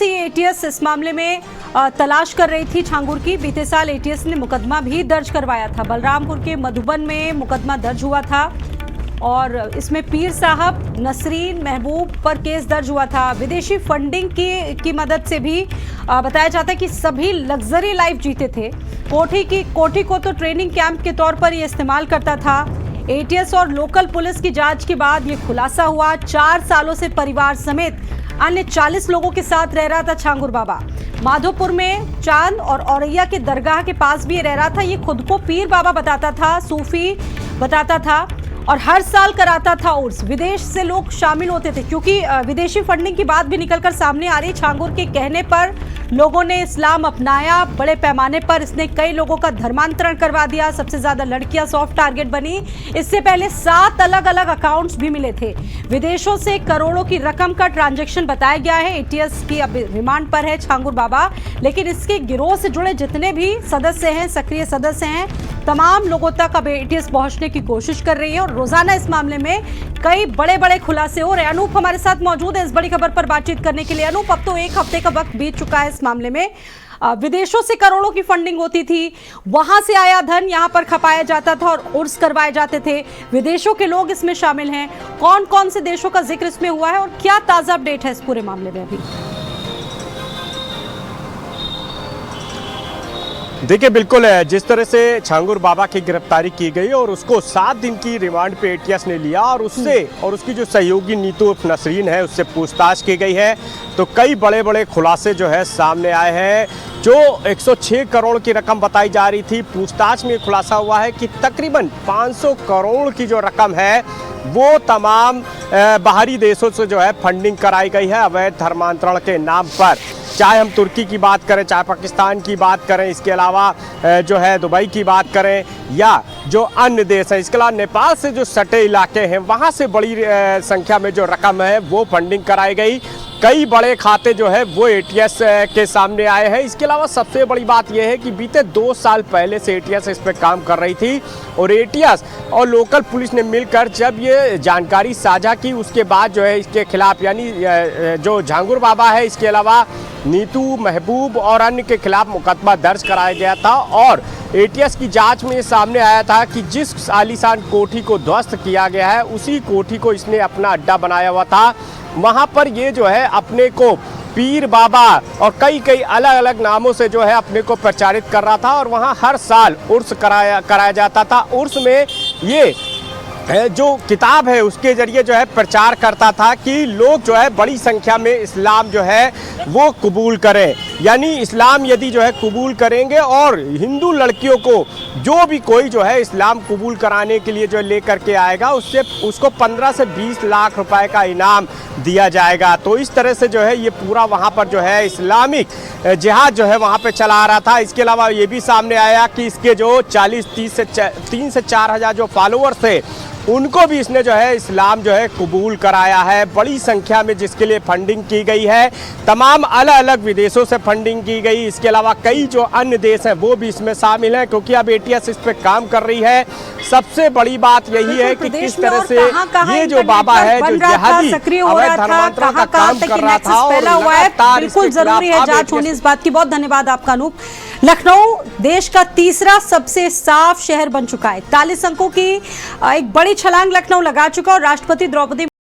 ATS इस मामले में तलाश कर रही थी छांगुर की। बीते साल एटीएस ने मुकदमा भी दर्ज करवाया था। बलरामपुर के मधुबन में मुकदमा दर्ज हुआ था और इसमें पीर साहब, नसरीन, महबूब पर केस दर्ज हुआ था। विदेशी फंडिंग की मदद से भी बताया जाता है कि सभी लग्जरी लाइफ जीते थे। कोठी को तो ट्रेनिंग कैंप के तौर पर ये इस्तेमाल करता था। एटीएस और लोकल पुलिस की जांच के बाद ये खुलासा हुआ। 4 सालों से परिवार समेत अन्य 40 लोगों के साथ रह रहा था छांगुर बाबा। माधोपुर में चांद और औरैया के दरगाह के पास भी रह रहा था। ये खुद को पीर बाबा बताता था, सूफी बताता था और हर साल कराता था उर्स। विदेश से लोग शामिल होते थे क्योंकि विदेशी फंडिंग की बात भी निकलकर सामने आ रही। छांगुर के कहने पर लोगों ने इस्लाम अपनाया। बड़े पैमाने पर इसने कई लोगों का धर्मांतरण करवा दिया। सबसे ज्यादा लड़कियां सॉफ्ट टारगेट बनी। इससे पहले 7 अलग अलग अकाउंट्स भी मिले थे। विदेशों से करोड़ों की रकम का ट्रांजैक्शन बताया गया है। एटीएस की अब रिमांड पर है छांगुर बाबा, लेकिन इसके गिरोह से जुड़े जितने भी सदस्य हैं, सक्रिय सदस्य हैं, तमाम लोगों तक अब एटीएस पहुंचने की कोशिश कर रही है और रोजाना इस मामले में कई बड़े बड़े खुलासे हो रहे हैं। अनूप हमारे साथ मौजूद है इस बड़ी खबर पर बातचीत करने के लिए। अनूप, अब तो 1 हफ्ते का वक्त बीत चुका है इस मामले में। विदेशों से करोड़ों की फंडिंग होती थी, वहां से आया धन यहां पर खपाया जाता था और उर्स करवाए जाते थे। विदेशों के लोग इसमें शामिल हैं। कौन कौन से देशों का जिक्र इसमें हुआ है और क्या ताजा अपडेट है इस पूरे मामले में अभी? देखिए, बिल्कुल जिस तरह से छांगुर बाबा की गिरफ्तारी की गई और उसको 7 दिन की रिमांड पे एटीएस ने लिया और उसकी जो सहयोगी नीतू नसरीन है उससे पूछताछ की गई है, तो कई बड़े बड़े खुलासे जो है सामने आए हैं। जो 106 करोड़ की रकम बताई जा रही थी, पूछताछ में खुलासा हुआ है कि तकरीबन 500 करोड़ की जो रकम है वो तमाम बाहरी देशों से जो है फंडिंग कराई गई है अवैध धर्मांतरण के नाम पर। चाहे हम तुर्की की बात करें, चाहे पाकिस्तान की बात करें, इसके अलावा जो है दुबई की बात करें या जो अन्य देश हैं, इसके अलावा नेपाल से जो सटे इलाके हैं वहाँ से बड़ी संख्या में जो रकम है वो फंडिंग कराई गई। कई बड़े खाते जो है वो एटीएस के सामने आए हैं। इसके अलावा सबसे बड़ी बात यह है कि बीते 2 साल पहले से एटीएस इस पर काम कर रही थी और एटीएस और लोकल पुलिस ने मिलकर जब ये जानकारी साझा की, उसके बाद जो है इसके खिलाफ, यानी जो छांगुर बाबा है, इसके अलावा नीतू, महबूब और अन्य के खिलाफ मुकदमा दर्ज कराया गया था। और एटीएस की जांच में सामने आया था कि जिस आलीशान कोठी को ध्वस्त किया गया है उसी कोठी को इसने अपना अड्डा बनाया हुआ था। वहाँ पर ये जो है अपने को पीर बाबा और कई अलग अलग नामों से जो है अपने को प्रचारित कर रहा था और वहाँ हर साल उर्स कराया जाता था। उर्स में ये जो किताब है उसके जरिए जो है प्रचार करता था कि लोग जो है बड़ी संख्या में इस्लाम जो है वो कबूल करें, यानी इस्लाम यदि जो है कबूल करेंगे और हिंदू लड़कियों को जो भी कोई जो है इस्लाम कबूल कराने के लिए जो लेकर के आएगा उसको 15 से 20 लाख रुपए का इनाम दिया जाएगा। तो इस तरह से जो है ये पूरा वहाँ पर जो है इस्लामिक जिहाद जो है वहाँ पे चला आ रहा था। इसके अलावा ये भी सामने आया कि इसके जो 3 से 4 हज़ार जो फॉलोअर्स थे उनको भी इसने जो है इस्लाम जो है कबूल कराया है बड़ी संख्या में, जिसके लिए फंडिंग की गई है। तमाम अलग अलग विदेशों से फंडिंग की गई। इसके अलावा कई जो अन्य देश हैं वो भी इसमें शामिल हैं क्योंकि अब एटीएस इस पे काम कर रही है। सबसे बड़ी बात यही है कि किस तरह से ये जो बाबा है जो जिहादी अवैध धर्मांतरण का काम कर रहा था और बिल्कुल जरूरी है जांच होनी इस बात की। बहुत धन्यवाद आपका अनूप। लखनऊ देश का तीसरा सबसे साफ शहर बन चुका है। 41 अंकों की एक बड़ी छलांग लखनऊ लगा चुका और राष्ट्रपति द्रौपदी